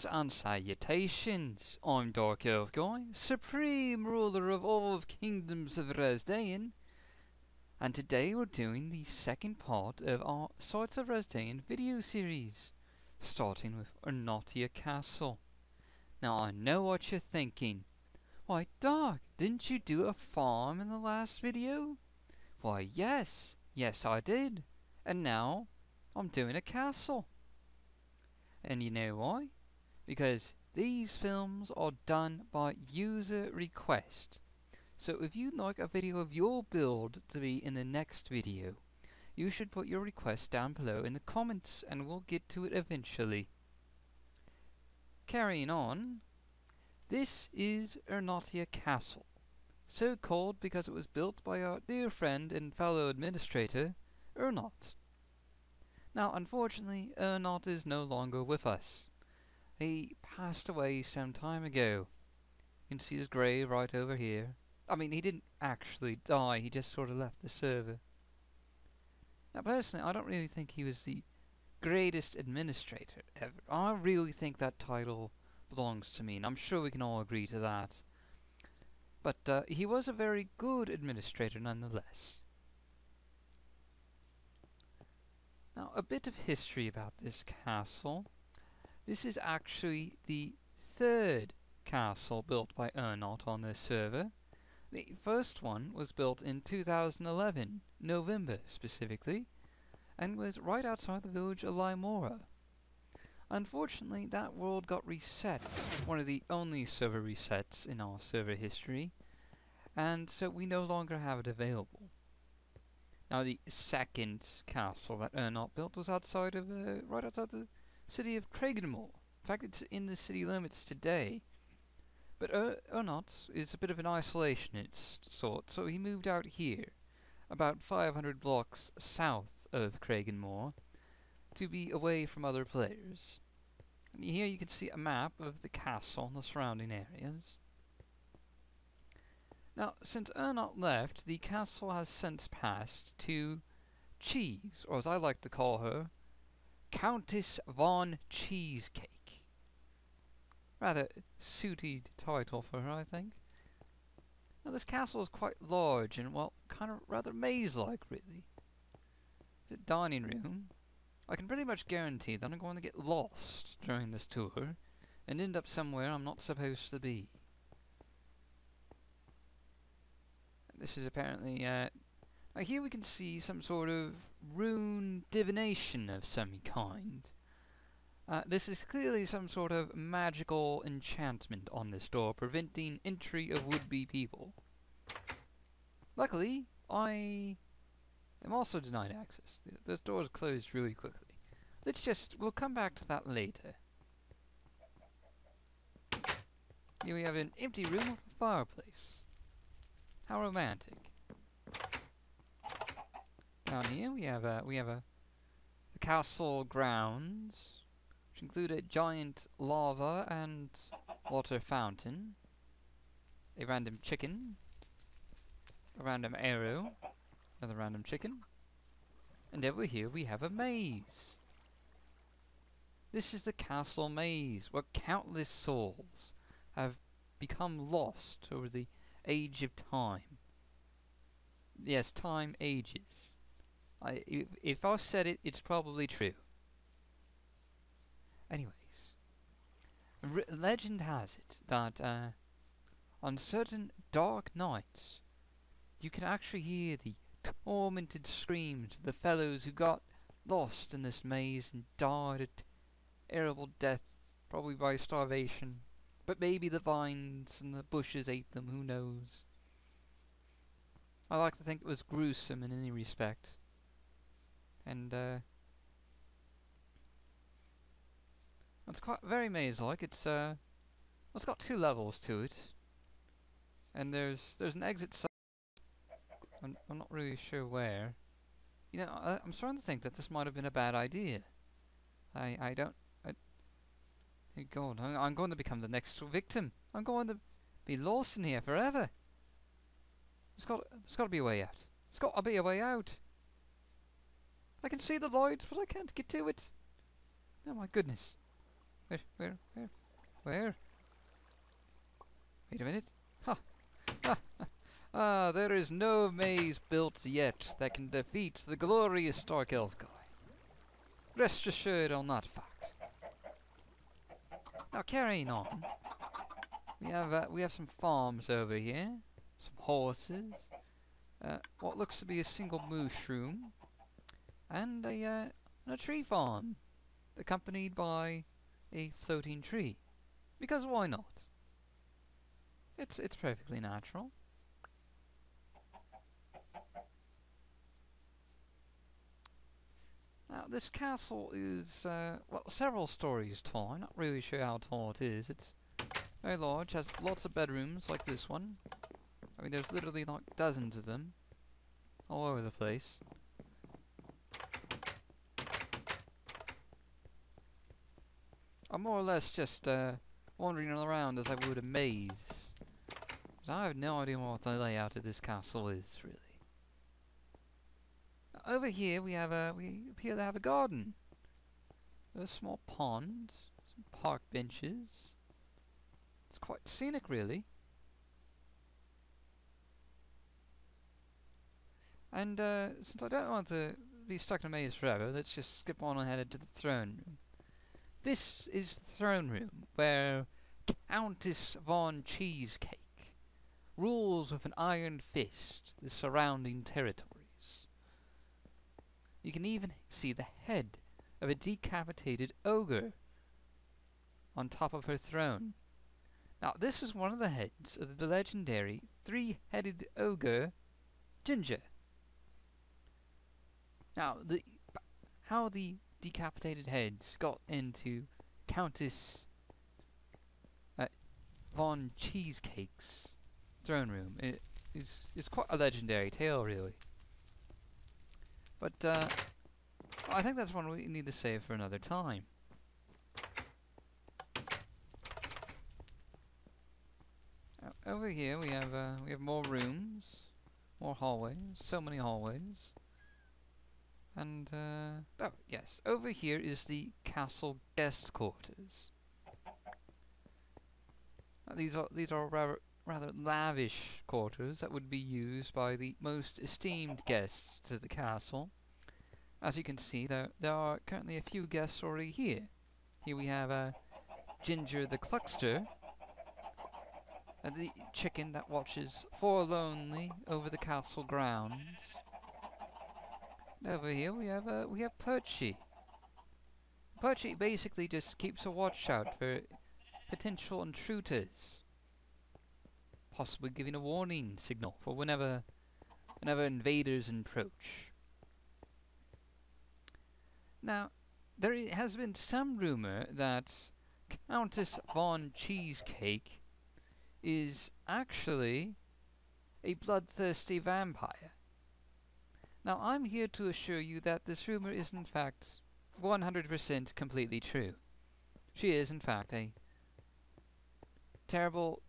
Greetings and salutations. I'm Darkelfguy, supreme ruler of all of kingdoms of Resdayn, and today we're doing the second part of our Swords of Resdayn video series, starting with Irnotia Castle. Now I know what you're thinking. Why, Dark, didn't you do a farm in the last video? Why, yes I did, and now I'm doing a castle. And you know why? Because these films are done by user request. So if you'd like a video of your build to be in the next video, you should put your request down below in the comments and we'll get to it eventually. Carrying on, this is Irnotia Castle, so called because it was built by our dear friend and fellow administrator, Irnot. Now unfortunately, Irnot is no longer with us. He passed away some time ago. You can see his grave right over here. I mean, he didn't actually die, he just sort of left the server. Now personally, I don't really think he was the greatest administrator ever. I really think that title belongs to me, and I'm sure we can all agree to that. But he was a very good administrator nonetheless. Now, a bit of history about this castle. This is actually the third castle built by Irnot on this server. The first one was built in 2011, November specifically, and was right outside the village of Limora. Unfortunately, that world got reset, one of the only server resets in our server history, and so we no longer have it available. Now, the second castle that Irnot built was outside of, right outside the city of Craigenmore. In fact, it's in the city limits today. But Irnot is a bit of an isolationist sort, so he moved out here, about 500 blocks south of Craigenmore, to be away from other players. And here you can see a map of the castle and the surrounding areas. Now, since Irnot left, the castle has since passed to Cheese, or as I like to call her, Countess von Cheesecake. Rather suited title for her, I think. Now, this castle is quite large and, well, kind of rather maze-like, really. It's a dining room. I can pretty much guarantee that I'm going to get lost during this tour and end up somewhere I'm not supposed to be. This is apparently, now here we can see some sort of rune divination of some kind. This is clearly some sort of magical enchantment on this door, preventing entry of would-be people. Luckily, I am also denied access. Those doors closed really quickly. We'll come back to that later. Here we have an empty room with a fireplace. How romantic. Down here we have the castle grounds, which include a giant lava and water fountain, a random chicken, a random arrow, another random chicken, and over here we have a maze. This is the castle maze, where countless souls have become lost over the age of time. Yes, time ages. If I said it, it's probably true. Anyways, legend has it that on certain dark nights, you can actually hear the tormented screams of the fellows who got lost in this maze and died a terrible death, probably by starvation. But maybe the vines and the bushes ate them, who knows. I like to think it was gruesome in any respect. And, it's quite very maze-like. It's got 2 levels to it. And there's an exit side. I'm not really sure where. You know, I'm starting to think that this might have been a bad idea. Hey God, I'm going to become the next victim. I'm going to be lost in here forever. There's got to be a way out. There's got to be a way out. I can see the light, but I can't get to it. Oh my goodness. Where? Wait a minute. Ha! Ha! Ah, there is no maze built yet that can defeat the glorious Darkelfguy. Rest assured on that fact. Now carrying on, we have some farms over here, some horses, what looks to be a single mushroom, and a tree farm, accompanied by a floating tree. Because why not? It's perfectly natural. Now this castle is well, several stories tall. I'm not really sure how tall it is. It's very large, has lots of bedrooms like this one. I mean, there's literally like dozens of them all over the place. I'm more or less just wandering around as I would a maze. Because I have no idea what the layout of this castle is, really. Over here we appear to have a garden. A small pond, some park benches. It's quite scenic, really. And since I don't want to be stuck in a maze forever, let's just skip on ahead to the throne room. This is the throne room where Countess von Cheesecake rules with an iron fist the surrounding territories. You can even see the head of a decapitated ogre on top of her throne. Now, this is one of the heads of the legendary three-headed ogre, Ginger. Now, how the decapitated heads got into Countess von Cheesecake's throne room is quite a legendary tale, really. But I think that's one we need to save for another time. Over here we have more rooms, more hallways, so many hallways. And oh yes, over here is the castle guest quarters. These are rather lavish quarters that would be used by the most esteemed guests to the castle. As you can see, there are currently a few guests already here. Here we have Ginger the Cluckster, the chicken that watches forlornly over the castle grounds. And over here we have Perchy. Perchy basically just keeps a watch out for potential intruders, possibly giving a warning signal for whenever invaders approach. Now, there has been some rumor that Countess von Cheesecake is actually a bloodthirsty vampire. Now, I'm here to assure you that this rumor is in fact 100% completely true. She is in fact a terrible,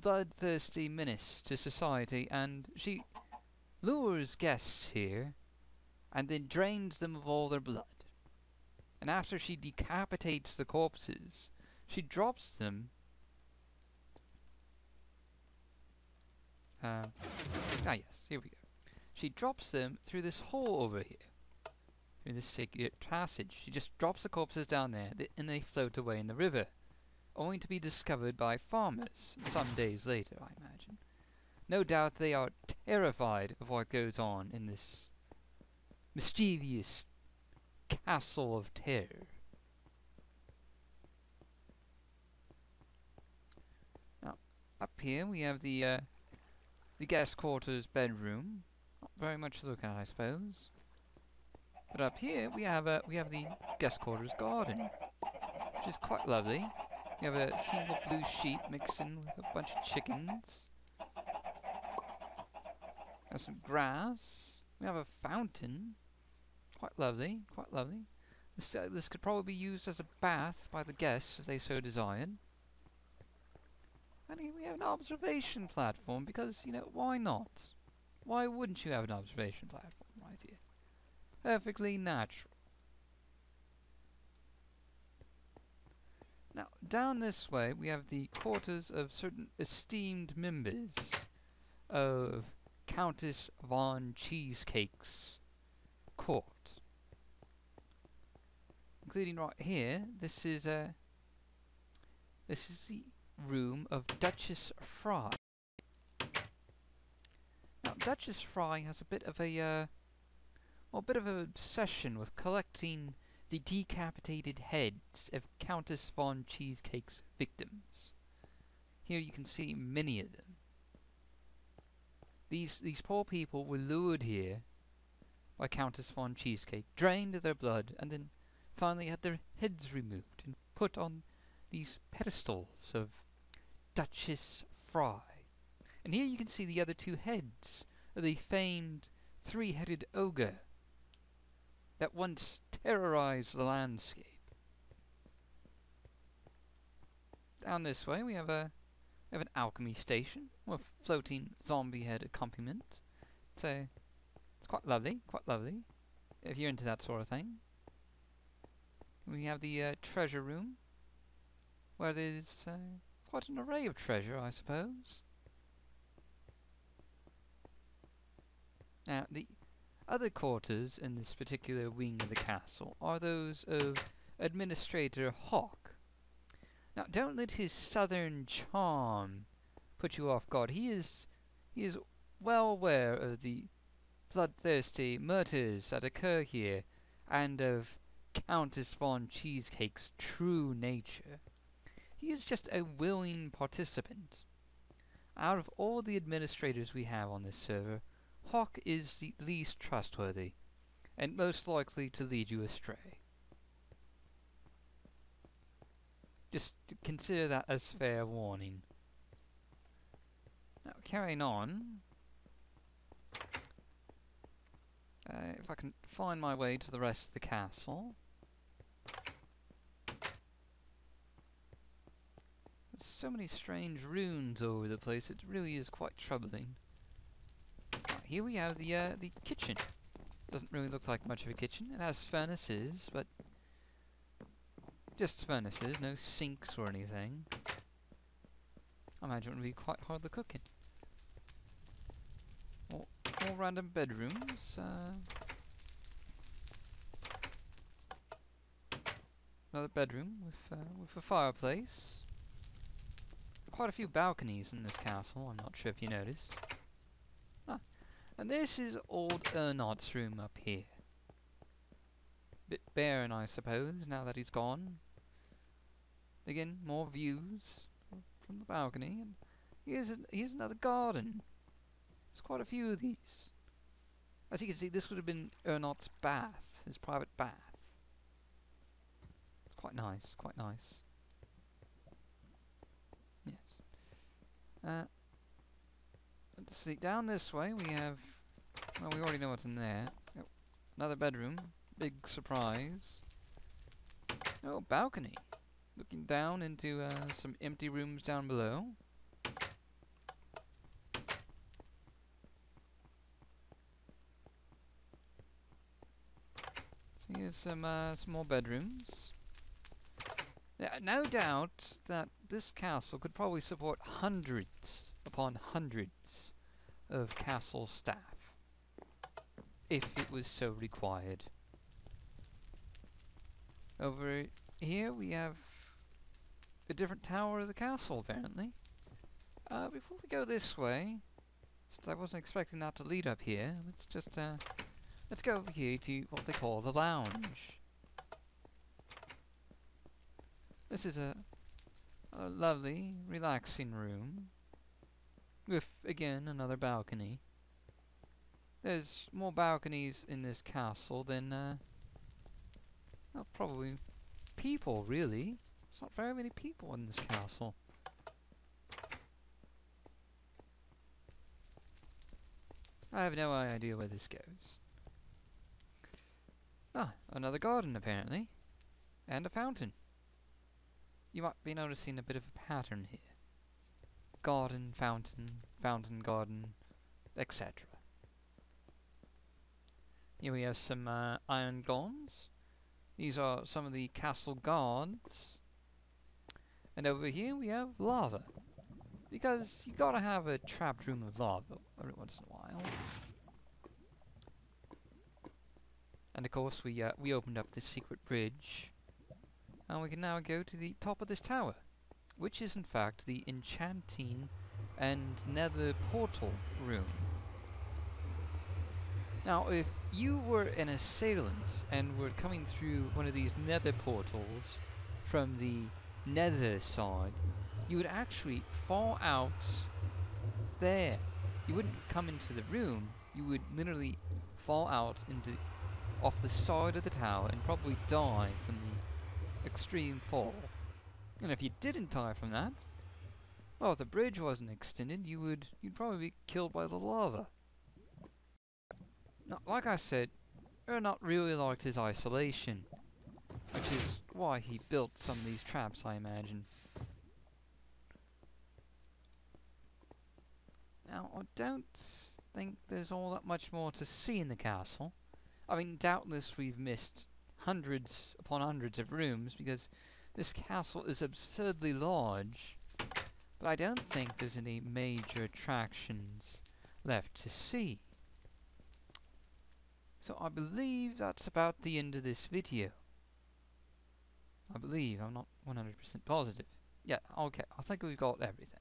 bloodthirsty menace to society, and she lures guests here and then drains them of all their blood. And after she decapitates the corpses, she drops them yes, here we go. She drops them through this hole over here, through this secret passage. She just drops the corpses down there, and they float away in the river, only to be discovered by farmers some days later, I imagine. No doubt they are terrified of what goes on in this mischievous castle of terror. Now, up here we have the guest quarters bedroom. Not very much to look at, I suppose. But up here we have the guest quarters garden, which is quite lovely. We have a single blue sheep mixed in with a bunch of chickens. There's some grass. We have a fountain. Quite lovely, quite lovely. This could probably be used as a bath by the guests if they so desired. And here we have an observation platform because, you know, why not? Why wouldn't you have an observation platform right here? Perfectly natural. Now, down this way, we have the quarters of certain esteemed members of Countess von Cheesecake's court. Including right here, this is the room of Duchess Fry. Now, Duchess Fry has a bit of an obsession with collecting the decapitated heads of Countess von Cheesecake's victims. Here you can see many of them. These poor people were lured here by Countess von Cheesecake, drained of their blood, and then finally had their heads removed and put on these pedestals of Duchess Fry. And here you can see the other two heads of the famed three-headed ogre that once terrorized the landscape. Down this way we have an alchemy station with floating zombie head accompaniment. It's quite lovely, if you're into that sort of thing. We have the treasure room, where there's quite an array of treasure, I suppose. Now, the other quarters in this particular wing of the castle are those of Administrator Hawk. Now, don't let his southern charm put you off guard. He is well aware of the bloodthirsty murders that occur here, and of Countess von Cheesecake's true nature. He is just a willing participant. Out of all the administrators we have on this server, Hawk is the least trustworthy, and most likely to lead you astray. Just consider that as fair warning. Now, carrying on, if I can find my way to the rest of the castle. There's so many strange runes all over the place, it really is quite troubling. Here we have the kitchen. Doesn't really look like much of a kitchen. It has furnaces, but just furnaces, no sinks or anything. I imagine it would be quite hard to cook in. All random bedrooms. Another bedroom with a fireplace. Quite a few balconies in this castle. I'm not sure if you noticed. And this is old Irnot's room up here. Bit barren, I suppose, now that he's gone. Again, more views from the balcony. And here's another garden. There's quite a few of these. As you can see, this would have been Irnot's bath, his private bath. It's quite nice, quite nice. Yes. Let's see, down this way we have, well, we already know what's in there. Oh, another bedroom, big surprise. Oh, balcony. Looking down into some empty rooms down below. So here's some more bedrooms. No doubt that this castle could probably support hundreds upon hundreds of castle staff, if it was so required. Over here we have a different tower of the castle, apparently. Before we go this way, since I wasn't expecting that to lead up here, let's go over here to what they call the lounge. This is a lovely, relaxing room with, again, another balcony. There's more balconies in this castle than, well, probably people, really. There's not very many people in this castle. I have no idea where this goes. Ah, another garden, apparently. And a fountain. You might be noticing a bit of a pattern here. Garden, fountain, fountain, garden, etc. Here we have some iron golems. These are some of the castle guards. And over here we have lava. Because you gotta have a trapped room of lava every once in a while. And of course we opened up this secret bridge. And we can now go to the top of this tower, which is in fact the enchanting and nether portal room. Now if you were an assailant and were coming through one of these nether portals from the nether side, you would actually fall out there. You wouldn't come into the room, you would literally fall out into off the side of the tower and probably die from the extreme fall. And if you didn't die from that, well, if the bridge wasn't extended, you'd probably be killed by the lava. Now, like I said, Irnot really liked his isolation, which is why he built some of these traps, I imagine. Now, I don't think there's all that much more to see in the castle. I mean, doubtless we've missed hundreds upon hundreds of rooms, because this castle is absurdly large, but I don't think there's any major attractions left to see. So I believe that's about the end of this video. I believe, I'm not 100% positive. Yeah, okay, I think we've got everything.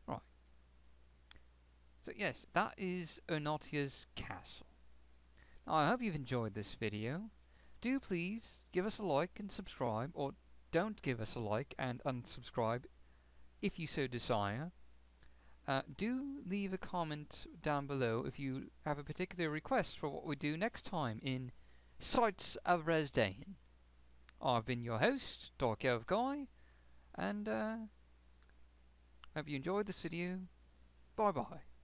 Right. So yes, that is Irnotia's Castle. Now I hope you've enjoyed this video. Do please give us a like and subscribe, or don't give us a like and unsubscribe if you so desire. Do leave a comment down below if you have a particular request for what we do next time in Sights of Resdayn. I've been your host, Darkelfguy, and hope you enjoyed this video. Bye bye.